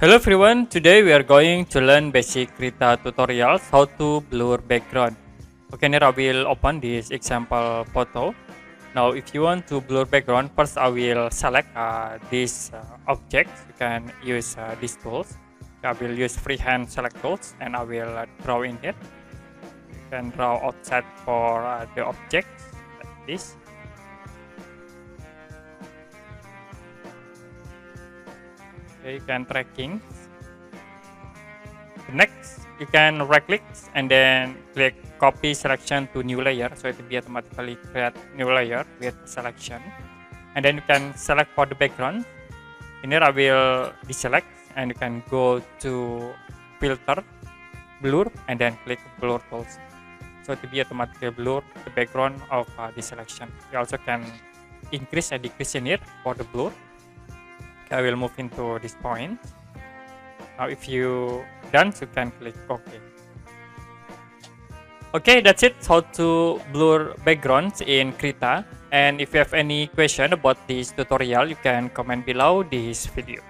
Hello everyone, today we are going to learn basic Krita tutorials how to blur background. Okay, now I will open this example photo. Now if you want to blur background, first I will select this object. You can use these tools. I will use freehand select tools and I will draw in it. You can draw outside for the object like this. Okay, you can tracking. Next, you can right click and then click copy selection to new layer, so it will be automatically create new layer with selection. And then you can select for the background. In here I will deselect and you can go to filter, blur, and then click blur tools. So it will be automatically blur the background of the selection. You also can increase and decrease in here for the blur. Okay, I will move into this point. Now if you done, you can click OK. Okay, that's it, how to blur backgrounds in Krita. And if you have any question about this tutorial, you can comment below this video.